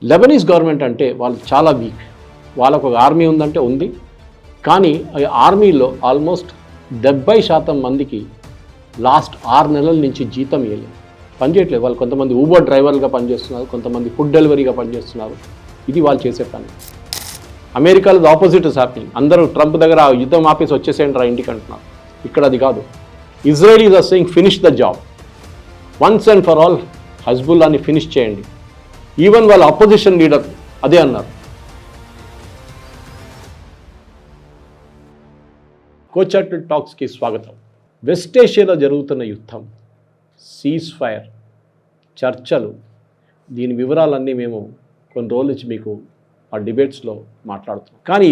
Lebanese government అంటే వాళ్ళు చాలా వీక్. వాళ్ళకు ఒక ఆర్మీ ఉందంటే ఉంది, కానీ ఆ ఆర్మీలో ఆల్మోస్ట్ 70% మందికి లాస్ట్ 6 నెలల నుంచి జీతం ఇవ్వలేదు, పనిచేయట్లేదు. వాళ్ళు కొంతమంది ఊబర్ డ్రైవర్లుగా పనిచేస్తున్నారు, కొంతమంది ఫుడ్ డెలివరీగా పనిచేస్తున్నారు. ఇది వాళ్ళు చేసే పని. అమెరికాలో ఆపోజిట్ ఇస్ హ్యాపెనింగ్. అందరూ ట్రంప్ దగ్గర యుద్ధం ఆపేసి వచ్చేసేయండి రా ఇంటికి అంటున్నారు. ఇక్కడ అది కాదు. Israel is saying finish the job once and for all. హజ్బుల్లాని ఫినిష్ చేయండి. ఈవెన్ వాళ్ళ అపోజిషన్ లీడర్ అదే అన్నారు. కోచార్టెడ్ టాక్స్కి స్వాగతం. వెస్ట్ ఏషియాలో జరుగుతున్న యుద్ధం, సీజ్ ఫైర్, చర్చలు, దీని వివరాలన్నీ మేము కొన్ని రోజుల నుంచి మీకు ఆ డిబేట్స్లో మాట్లాడుతున్నాం. కానీ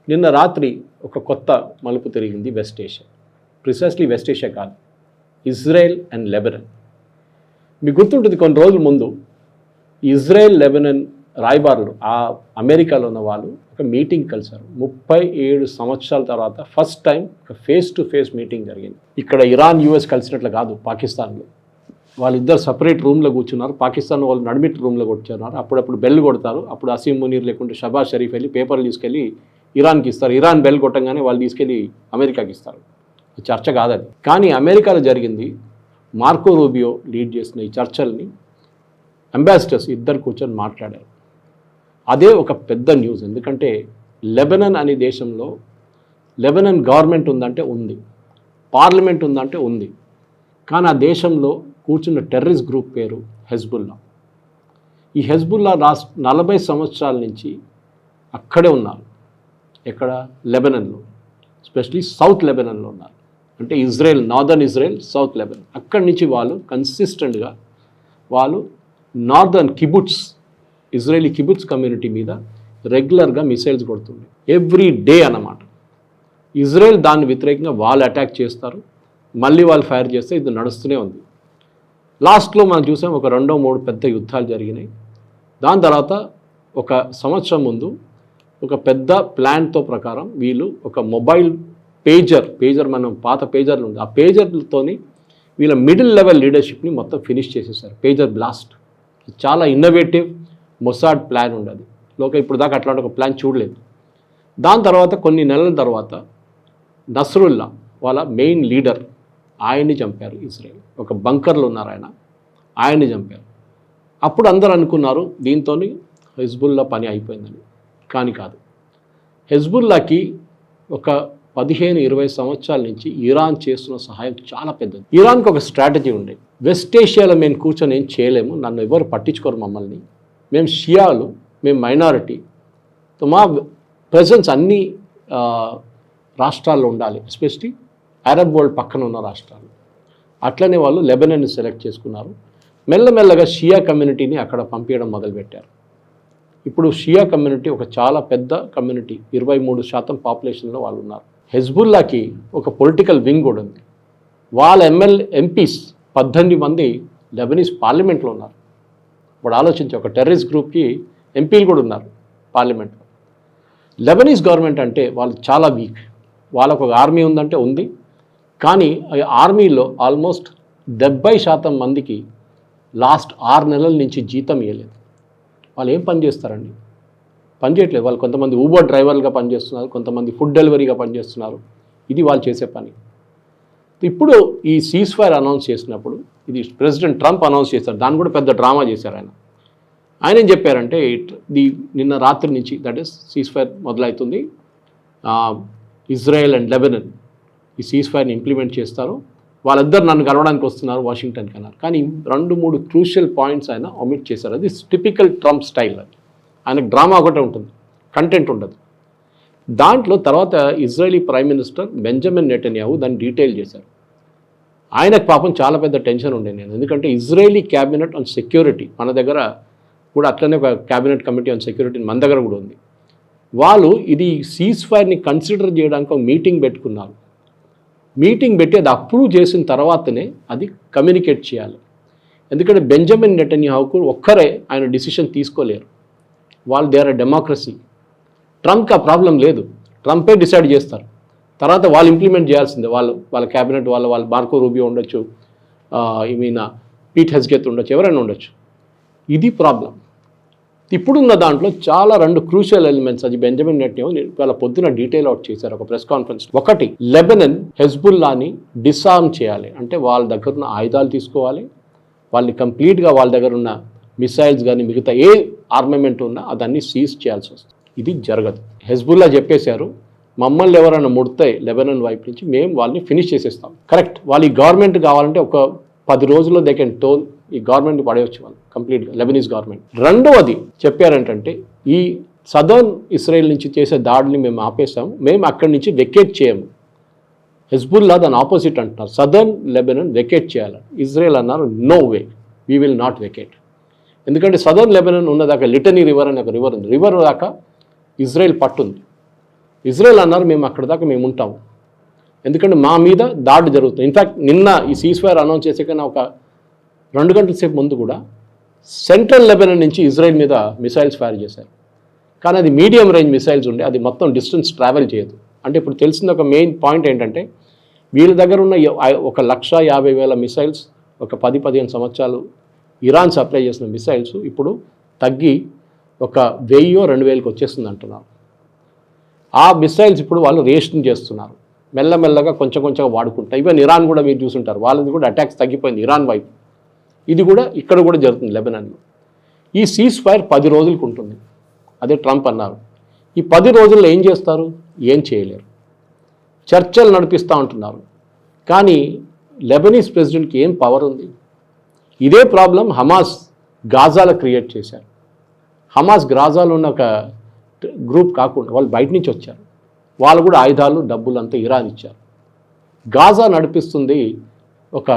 నిన్న రాత్రి ఒక కొత్త మలుపు తిరిగింది west Asia. Precisely west Asia కాదు, ఇజ్రాయెల్ అండ్ లెబనాన్. మీకు గుర్తుంటుంది, కొన్ని రోజుల ముందు ఇజ్రాయెల్ లెబనాన్ రాయబారులు ఆ అమెరికాలో ఉన్న వాళ్ళు ఒక మీటింగ్ కలిశారు. 37 సంవత్సరాల తర్వాత ఫస్ట్ టైం ఒక ఫేస్ టు ఫేస్ మీటింగ్ జరిగింది. ఇక్కడ ఇరాన్ యూఎస్ కలిసినట్లు కాదు, పాకిస్తాన్లో వాళ్ళిద్దరు సపరేట్ రూమ్లో కూర్చున్నారు. పాకిస్తాన్ వాళ్ళు నడిమిట్ రూమ్లో కూర్చున్నారు. అప్పుడప్పుడు బెల్ కొడతారు. అప్పుడు అసీం మునీర్ లేకుంటే షబాజ్ షరీఫ్ వెళ్ళి పేపర్లు తీసుకెళ్ళి ఇరాన్కి ఇస్తారు. ఇరాన్ బెల్ కొట్టంగానే వాళ్ళు తీసుకెళ్ళి అమెరికాకి ఇస్తారు. చర్చ కాదది. కానీ అమెరికాలో జరిగింది. మార్కో రూబియో లీడ్ చేసిన ఈ చర్చల్ని అంబాసిడర్స్ ఇద్దరు కూర్చొని మాట్లాడారు. అదే ఒక పెద్ద న్యూస్. ఎందుకంటే లెబనాన్ అనే దేశంలో లెబనాన్ గవర్నమెంట్ ఉందంటే ఉంది, పార్లమెంట్ ఉందంటే ఉంది, కానీ ఆ దేశంలో కూర్చున్న టెర్రరిస్ట్ గ్రూప్ పేరు హెజ్బుల్లా. ఈ హెజ్బుల్లా 40 సంవత్సరాల నుంచి అక్కడే ఉన్నారు. ఎక్కడ? లెబనాన్లో, ఎస్పెషలీ సౌత్ లెబనాన్లో ఉన్నారు. అంటే Israel, northern Israel, south Lebanon. అక్కడి నుంచి వాళ్ళు కన్సిస్టెంట్గా వాళ్ళు నార్దర్న్ కిబుట్స్, ఇజ్రాయలీ కిబుట్స్ కమ్యూనిటీ మీద రెగ్యులర్గా మిసైల్స్ కొడుతుంది. ఎవ్రీ డే అన్నమాట. ఇజ్రాయెల్ దాన్ని వ్యతిరేకంగా వాళ్ళు అటాక్ చేస్తారు, మళ్ళీ వాళ్ళు ఫైర్ చేస్తే ఇది నడుస్తూనే ఉంది. లాస్ట్లో మనం చూసాం, ఒక 2-3 పెద్ద యుద్ధాలు జరిగినాయి. దాని తర్వాత ఒక సంవత్సరం ముందు ఒక పెద్ద ప్లాన్తో ప్రకారం వీళ్ళు ఒక మొబైల్ పేజర్ మనం పాత పేజర్లు ఉంది, ఆ పేజర్లతోని వీళ్ళ మిడిల్ లెవెల్ లీడర్షిప్ని మొత్తం ఫినిష్ చేసేసారు. పేజర్ బ్లాస్ట్ చాలా ఇన్నోవేటివ్ మొసాడ్ ప్లాన్ ఉండదు. ఇప్పుడు దాకా అట్లాంటి ఒక ప్లాన్ చూడలేదు. దాని తర్వాత కొన్ని నెలల తర్వాత నస్రుల్లా వాళ్ళ మెయిన్ లీడర్, ఆయన్ని చంపారు ఇజ్రాయెల్. ఒక బంకర్లో ఉన్నారు ఆయన్ని చంపారు. అప్పుడు అందరూ అనుకున్నారు దీంతో హెజ్బుల్లా పని అయిపోయిందని. కానీ కాదు. హెజ్బుల్లాకి ఒక 15-20 సంవత్సరాల నుంచి ఇరాన్ చేస్తున్న సహాయం చాలా పెద్దది. ఇరాన్కి ఒక స్ట్రాటజీ ఉండేది. వెస్ట్ ఏషియాలో మేము కూర్చొని ఏం చేయలేము, నన్ను ఎవరు పట్టించుకోరు మమ్మల్ని, మేము షియాలు, మేము మైనారిటీ, మా ప్రెజెన్స్ అన్ని రాష్ట్రాల్లో ఉండాలి, ఎస్పెషలీ అరబ్ వరల్డ్ పక్కన ఉన్న రాష్ట్రాలు. అట్లనే వాళ్ళు లెబనాన్ని సెలెక్ట్ చేసుకున్నారు. మెల్లమెల్లగా షియా కమ్యూనిటీని అక్కడ పంపించడం మొదలుపెట్టారు. ఇప్పుడు షియా కమ్యూనిటీ ఒక చాలా పెద్ద కమ్యూనిటీ, 23% పాపులేషన్లో వాళ్ళు ఉన్నారు. హెజ్బుల్లాకి ఒక పొలిటికల్ వింగ్ కూడా ఉంది. వాళ్ళ ఎంపీస్ 18 మంది లెబనీస్ పార్లమెంట్లో ఉన్నారు. ఇప్పుడు ఆలోచించి, ఒక టెర్రరిస్ట్ గ్రూప్కి ఎంపీలు కూడా ఉన్నారు పార్లమెంట్లో. లెబనీస్ గవర్నమెంట్ అంటే వాళ్ళు చాలా వీక్. వాళ్ళకు ఒక ఆర్మీ ఉందంటే ఉంది, కానీ ఆ ఆర్మీలో ఆల్మోస్ట్ 70% మందికి లాస్ట్ 6 నెలల నుంచి జీతం ఇవ్వలేదు. వాళ్ళు ఏం పని చేస్తారండి? పని చేయట్లేదు. వాళ్ళు కొంతమంది ఊబర్ డ్రైవర్లుగా పనిచేస్తున్నారు, కొంతమంది ఫుడ్ డెలివరీగా పనిచేస్తున్నారు. ఇది వాళ్ళు చేసే పని. ఇప్పుడు ఈ సీజ్ ఫైర్ అనౌన్స్ చేసినప్పుడు, ఇది ప్రెసిడెంట్ ట్రంప్ అనౌన్స్ చేశారు. దాన్ని కూడా పెద్ద డ్రామా చేశారు ఆయన ఏం చెప్పారంటే, నిన్న రాత్రి నుంచి, దట్ ఈస్ సీజ్ ఫైర్ మొదలవుతుంది, ఇజ్రాయెల్ అండ్ లెబనాన్ ఈ సీజ్ ఫైర్ని ఇంప్లిమెంట్ చేస్తారు, వాళ్ళిద్దరు నన్ను కలవడానికి వస్తున్నారు వాషింగ్టన్కి అన్నారు. కానీ 2-3 క్రూషియల్ పాయింట్స్ ఆయన ఒమిట్ చేశారు. అది టిపికల్ ట్రంప్ స్టైల్. అది ఆయనకు డ్రామా ఒకటే ఉంటుంది, కంటెంట్ ఉండదు. దాంట్లో తర్వాత Israeli prime minister Benjamin Netanyahu దాన్ని డీటెయిల్ చేశారు. ఆయనకు పాపం చాలా పెద్ద టెన్షన్ ఉండే నేను, ఎందుకంటే ఇజ్రాయలీ క్యాబినెట్ ఆన్ సెక్యూరిటీ, మన దగ్గర కూడా అట్లనే ఒక క్యాబినెట్ కమిటీ ఆన్ సెక్యూరిటీ మన దగ్గర కూడా ఉంది. వాళ్ళు ఇది సీజ్ ఫైర్ని కన్సిడర్ చేయడానికి ఒక మీటింగ్ పెట్టుకున్నారు. మీటింగ్ పెట్టి అది అప్రూవ్ చేసిన తర్వాతనే అది కమ్యూనికేట్ చేయాలి. ఎందుకంటే బెంజమిన్ నెటన్యాహుకు ఒక్కరే ఆయన డిసిషన్ తీసుకోలేరు. వాళ్ళు దే ఆర్ డెమోక్రసీ. ట్రంప్కి ఆ ప్రాబ్లం లేదు, ట్రంపే డిసైడ్ చేస్తారు. తర్వాత వాళ్ళు ఇంప్లిమెంట్ చేయాల్సిందే. వాళ్ళ క్యాబినెట్ వాళ్ళ మార్కో రూబియో ఉండొచ్చు, పీట్ హెజ్గెత్ ఉండొచ్చు, ఎవరైనా ఉండొచ్చు. ఇది ప్రాబ్లం. ఇప్పుడున్న దాంట్లో చాలా 2 క్రూషియల్ ఎలిమెంట్స్ అది బెంజమిన్ నెటన్యాహు వాళ్ళ పొద్దున డీటెయిల్ అవుట్ చేశారు ఒక ప్రెస్ కాన్ఫరెన్స్. ఒకటి, లెబనన్ హెజ్బుల్లాని డిసార్మ్ చేయాలి, అంటే వాళ్ళ దగ్గర ఉన్న ఆయుధాలు తీసుకోవాలి, వాళ్ళని కంప్లీట్గా వాళ్ళ దగ్గర ఉన్న మిసైల్స్ కానీ మిగతా ఏ ఆర్మమెంట్ ఉన్నా అదన్నీ సీజ్ చేయాల్సి వస్తుంది. ఇది జరగదు. హెజ్బుల్లా చెప్పేశారు, మమ్మల్ని ఎవరైనా ముడితే లెబనన్ వైపు నుంచి మేము వాళ్ళని ఫినిష్ చేసేస్తాం. కరెక్ట్, వాళ్ళు ఈ గవర్నమెంట్ కావాలంటే ఒక 10 రోజుల్లో దే కెన్ టోల్ ఈ గవర్నమెంట్ పడేయచ్చు వాళ్ళు కంప్లీట్గా, లెబనీస్ గవర్నమెంట్. రెండవది చెప్పారంటే ఈ సదర్న్ ఇస్రాయెల్ నుంచి చేసే దాడిని మేము ఆపేస్తాము, మేము అక్కడి నుంచి వెకేట్ చేయము. హెజ్బుల్లా దాని ఆపోజిట్ అంటున్నారు, సదర్న్ లెబనన్ వెకేట్ చేయాలని. ఇజ్రాయెల్ అన్నారు no way, we will not vacate. ఎందుకంటే సదర్న్ లెబనన్ ఉన్నదాకా లిటనీ రివర్ అనే ఒక రివర్ ఉంది, రివర్ దాకా ఇజ్రాయెల్ పట్టుంది. ఇజ్రాయెల్ అన్నారు మేము అక్కడ దాకా మేము ఉంటాము, ఎందుకంటే మా మీద దాడి జరుగుతుంది. ఇన్ఫ్యాక్ట్ నిన్న ఈ సీజ్ ఫైర్ అనౌన్స్ చేసే కన్నా ఒక 2 గంటల సేపు ముందు కూడా సెంట్రల్ లెబనన్ నుంచి ఇజ్రాయెల్ మీద మిసైల్స్ ఫైర్ చేశారు. కానీ అది మీడియం రేంజ్ మిసైల్స్ ఉండే, అది మొత్తం డిస్టెన్స్ ట్రావెల్ చేయదు. అంటే ఇప్పుడు తెలిసిన ఒక మెయిన్ పాయింట్ ఏంటంటే వీళ్ళ దగ్గర ఉన్న 1,50,000 మిసైల్స్ ఒక 10-15 సంవత్సరాలు ఇరాన్ సప్లై చేసిన మిసైల్స్ ఇప్పుడు తగ్గి ఒక 1000-2000కి వచ్చేస్తుంది అంటున్నారు. ఆ మిసైల్స్ ఇప్పుడు వాళ్ళు రేషన్ చేస్తున్నారు, మెల్లమెల్లగా కొంచెం వాడుకుంటారు. ఈవెన్ ఇరాన్ కూడా మీరు చూసుంటారు, వాళ్ళది కూడా అటాక్స్ తగ్గిపోయింది ఇరాన్ వైపు. ఇది కూడా ఇక్కడ కూడా జరుగుతుంది లెబనాన్లో. ఈ సీజ్ ఫైర్ 10 రోజులకు ఉంటుంది, అదే ట్రంప్ అన్నారు. ఈ 10 రోజుల్లో ఏం చేస్తారు? ఏం చేయలేరు. చర్చలు నడిపిస్తూ ఉంటున్నారు, కానీ లెబనీస్ ప్రెసిడెంట్కి ఏం పవర్ ఉంది? ఇదే ప్రాబ్లం హమాస్ గాజాలో క్రియేట్ చేశారు. హమాస్ గాజాలో ఉన్న ఒక గ్రూప్ కాకుండా వాళ్ళు బయట నుంచి వచ్చారు, వాళ్ళు కూడా ఆయుధాలు డబ్బులు అంతా ఇరాన్ ఇచ్చారు. గాజా నడిపిస్తుంది ఒక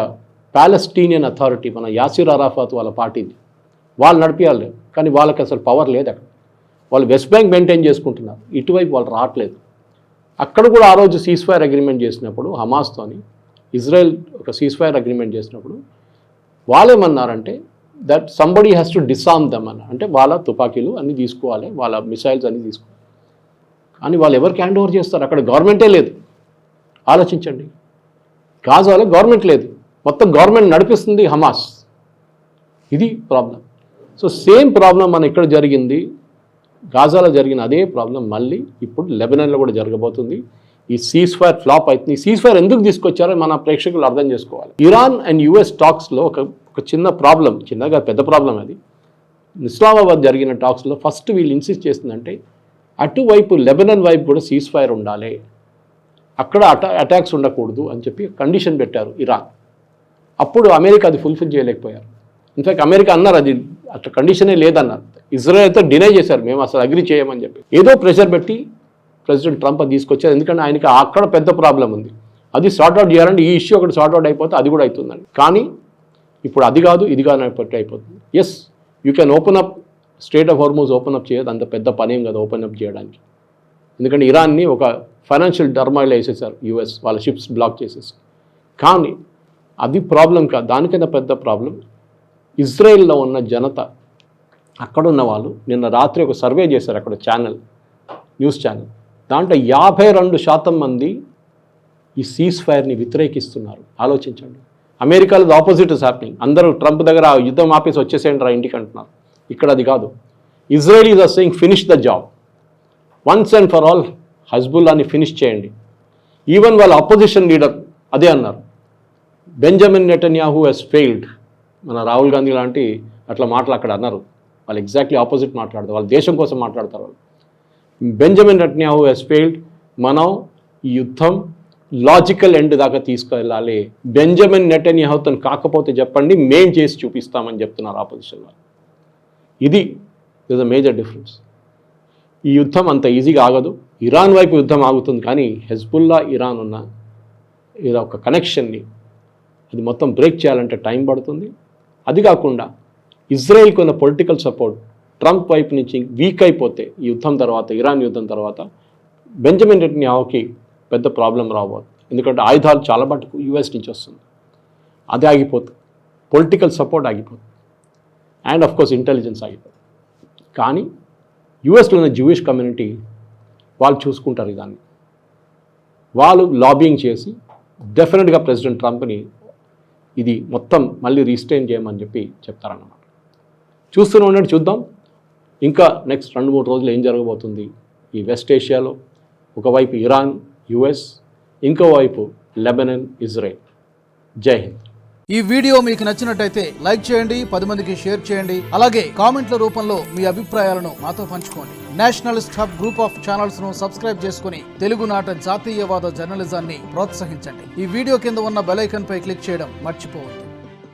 పాలెస్టీనియన్ అథారిటీ, మన యాసిర్ అరాఫాత్ వాళ్ళ పార్టీని, వాళ్ళు నడిపించాలి, కానీ వాళ్ళకి అసలు పవర్ లేదు అక్కడ. వాళ్ళు వెస్ట్ బ్యాంక్ మెయింటైన్ చేసుకుంటున్నారు, ఇటువైపు వాళ్ళు రావట్లేదు. అక్కడ కూడా ఆ రోజు సీజ్ ఫైర్ అగ్రిమెంట్ చేసినప్పుడు హమాస్తోని ఇజ్రాయెల్ ఒక సీజ్ ఫైర్ అగ్రిమెంట్ చేసినప్పుడు వాళ్ళేమన్నారంటే that somebody has to disarm them అన్న, అంటే వాళ్ళ తుపాకీలు అన్నీ తీసుకోవాలి, వాళ్ళ మిసైల్స్ అన్నీ తీసుకోవాలి. కానీ వాళ్ళు ఎవరికి హ్యాండ్ ఓవర్ చేస్తారు? అక్కడ గవర్నమెంటే లేదు. ఆలోచించండి, గాజాలో గవర్నమెంట్ లేదు, మొత్తం గవర్నమెంట్ నడిపిస్తుంది హమాస్. ఇది ప్రాబ్లం. సో సేమ్ ప్రాబ్లం మన ఇక్కడ జరిగింది, గాజాలో జరిగిన అదే ప్రాబ్లం మళ్ళీ ఇప్పుడు లెబనాన్లో కూడా జరగబోతుంది. ఈ సీజ్ ఫైర్ ఫ్లాప్ అవుతుంది. ఈ సీజ్ ఫైర్ ఎందుకు తీసుకొచ్చారో మన ప్రేక్షకులు అర్థం చేసుకోవాలి. ఇరాన్ అండ్ యుఎస్ టాక్స్లో ఒక చిన్న ప్రాబ్లం, చిన్నగా పెద్ద ప్రాబ్లం అది. ఇస్లామాబాద్ జరిగిన టాక్స్లో ఫస్ట్ వీళ్ళు ఇన్సిస్ట్ చేస్తుందంటే అటువైపు లెబనాన్ వైపు కూడా సీజ్ ఫైర్ ఉండాలి, అక్కడ అటాక్స్ ఉండకూడదు అని చెప్పి కండిషన్ పెట్టారు ఇరాన్. అప్పుడు అమెరికా అది ఫుల్ఫిల్ చేయలేకపోయారు. ఇన్ఫ్యాక్ట్ అమెరికా అన్నారు అది అట్లా కండిషనే లేదన్నారు. ఇజ్రాయెల్ అయితే డినై చేశారు, మేము అసలు అగ్రీ చేయమని చెప్పి. ఏదో ప్రెషర్ పెట్టి ప్రెసిడెంట్ ట్రంప్ అది తీసుకొచ్చారు, ఎందుకంటే ఆయనకి అక్కడ పెద్ద ప్రాబ్లం ఉంది, అది సార్ట్అవుట్ చేయాలంటే ఈ ఇష్యూ ఒకటి సార్ట్అవుట్ అయిపోతే అది కూడా అవుతుందండి. కానీ ఇప్పుడు అది కాదు ఇది కాదు అయిపోతుంది. Yes, you can open up strait of Hormuz, open up చేయదు, అంత పెద్ద పనేం కదా ఓపెన్ అప్ చేయడానికి. ఎందుకంటే ఇరాన్ని ఒక ఫైనాన్షియల్ టర్మాయిల్ వేసేసారు యుఎస్, వాళ్ళ షిప్స్ బ్లాక్ చేసేసి. కానీ అది ప్రాబ్లం కాదు, దానికైనా పెద్ద ప్రాబ్లం ఇజ్రాయెల్లో ఉన్న జనత. అక్కడున్న వాళ్ళు నిన్న రాత్రి ఒక సర్వే చేశారు, అక్కడ న్యూస్ ఛానల్, దాంట్లో 52% మంది ఈ సీజ్ ఫైర్ని వ్యతిరేకిస్తున్నారు. ఆలోచించండి, అమెరికాలో ఆపోజిట్ ఇస్ హ్యాపెనింగ్. అందరూ ట్రంప్ దగ్గర యుద్ధం ఆపేసి వచ్చేసేయండి రా ఇంటికి అంటున్నారు. ఇక్కడ అది కాదు. Israel is saying finish the job once and for all, హెజ్బుల్లాని ఫినిష్ చేయండి. ఈవెన్ వాళ్ళ అపోజిషన్ లీడర్ అదే అన్నారు, బెంజమిన్ నెటన్యాహు హెస్ ఫెయిల్డ్. మన రాహుల్ గాంధీ లాంటి అట్లా మాటలు అక్కడ అన్నారు. వాళ్ళు ఎగ్జాక్ట్లీ ఆపోజిట్ మాట్లాడతారు, వాళ్ళ దేశం కోసం మాట్లాడతారు వాళ్ళు. బెంజమిన్ నెటన్యాహు హెస్ ఫెయిల్డ్, మనం ఈ యుద్ధం లాజికల్ ఎండ్ దాకా తీసుకెళ్ళాలి. బెంజమిన్ నెటన్యాహుతో కాకపోతే చెప్పండి, మేం చేసి చూపిస్తామని చెప్తున్నారు ఆపోజిషన్ వాళ్ళు. ఇది ఇస్ అ మేజర్ డిఫరెన్స్. ఈ యుద్ధం అంత ఈజీగా ఆగదు. ఇరాన్ వైపు యుద్ధం ఆగుతుంది, కానీ హెజ్బుల్లా ఇరాన్ ఉన్న ఇది ఒక కనెక్షన్ని అది మొత్తం బ్రేక్ చేయాలంటే టైం పడుతుంది. అది కాకుండా ఇజ్రాయెల్కి ఉన్న పొలిటికల్ సపోర్ట్ ట్రంప్ వైపు నుంచి వీక్ అయిపోతే ఈ యుద్ధం తర్వాత, ఇరాన్ యుద్ధం తర్వాత బెంజమిన్ నెటన్యాహుకి పెద్ద ప్రాబ్లం రాబోదు. ఎందుకంటే ఆయుధాలు చాలా మటుకు యుఎస్ నుంచి వస్తుంది, అది ఆగిపోతుంది, పొలిటికల్ సపోర్ట్ ఆగిపోతుంది, అండ్ ఆఫ్ కోర్స్ ఇంటెలిజెన్స్ ఆగిపోతుంది. కానీ యుఎస్లో ఉన్న జూయిష్ కమ్యూనిటీ వాళ్ళు చూసుకుంటారు దాన్ని, వాళ్ళు లాబింగ్ చేసి డెఫినెట్గా ప్రెసిడెంట్ ట్రంప్ని ఇది మొత్తం మళ్ళీ రీస్టైన్ చేయమని చెప్పి చెప్తారన్నమాట. చూస్తూనే ఉన్నట్టు చూద్దాం. ఇంకా నెక్స్ట్ 2-3 రోజులు ఏం జరగబోతుంది ఈ వెస్ట్ ఏషియాలో, ఒకవైపు ఇరాన్, యుఎస్, ఇంకోవైపు లెబనాన్, ఇజ్రాయెల్. జై హింద్. ఈ వీడియో మీకు నచ్చినట్టయితే లైక్ చేయండి, 10 మందికి షేర్ చేయండి. అలాగే కామెంట్ల రూపంలో మీ అభిప్రాయాలను మాతో పంచుకోండి. Nationalist hub group of channels ను సబ్స్క్రైబ్ చేసుకుని తెలుగునాట జాతీయవాద జర్నలిజాన్ని ప్రోత్సహించండి. ఈ వీడియో కింద ఉన్న బెల్ ఐకాన్ పై క్లిక్ చేయడం మర్చిపోవద్దు.